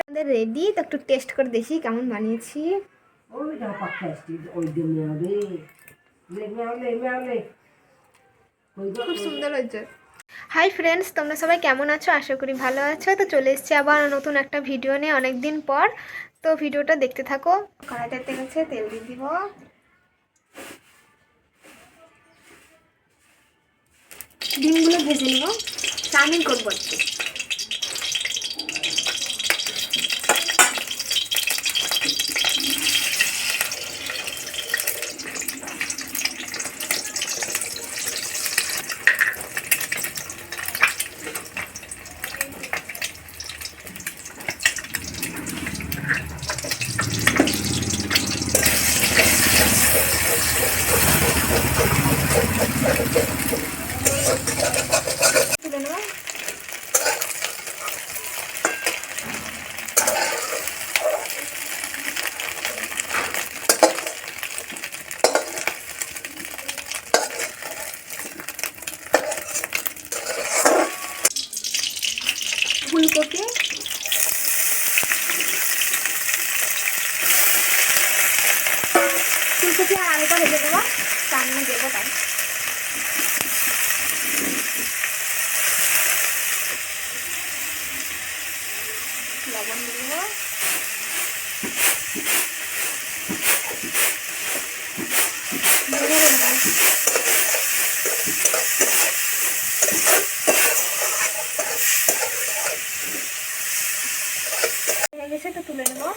আমাদের রেডি, তো একটু টেস্ট করে দেখি কেমন বানিয়েছি। খুব সুন্দর হয়েছে। হাই ফ্রেন্ডস, তোমরা সবাই কেমন আছো? আশা করি ভালো আছো। তো চলে এসেছি আবার নতুন একটা ভিডিও নিয়ে অনেক দিন পর। তো ভিডিওটা দেখতে থাকো। কড়াইতে তেল আছে, তেল দিয়ে দিব। ডিমগুলো ভেজে নিব, চাউমিন করবো একটু। তুলে নেব। ফুলকপি, ফুলকপি আর আলুটা ভেজে দেবো, চাউমিনে দেবো তাই। লবণ দেব, হয়ে গেছে, তো তুলে নেবো।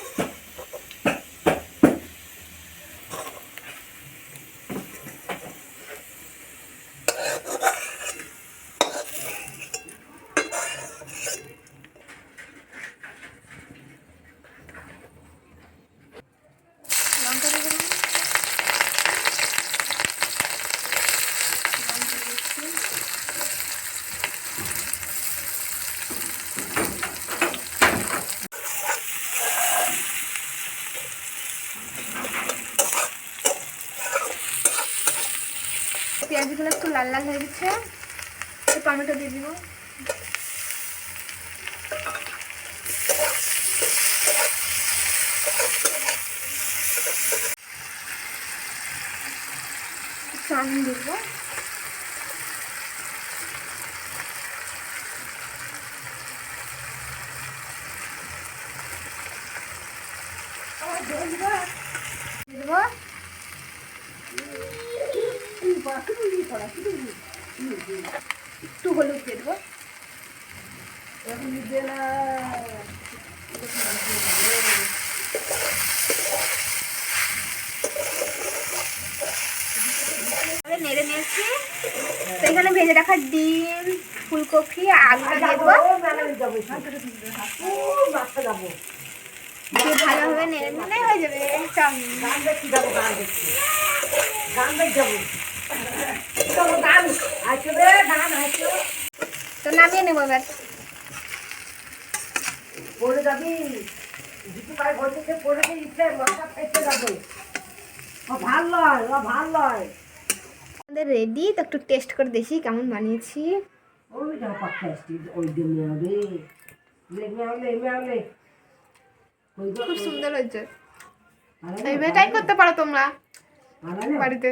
লঙ্কা দিয়ে দেবো, পেঁয়াজগুলো একটু লাল লাল হয়ে গেছে, টমেটো দিয়ে দিব। চাউমিন দিব, একটু হলুদ দিয়ে দেবো। নেড়ে নিয়েছি, তো এখানে ভেজে রাখা ডিম, ফুলকপি আর আলুটা দিয়ে দেবো। ভালোভাবে নেড়ে নিলে হয়ে যাবে চাউমিন। তো নামিয়ে নেবো এবার। আমাদের রেডি, তো একটু টেস্ট করে দেখি কেমন বানিয়েছি। খুব সুন্দর হয়েছে। এইভাবে ট্রাই করতে পারো তোমরা বাড়িতে।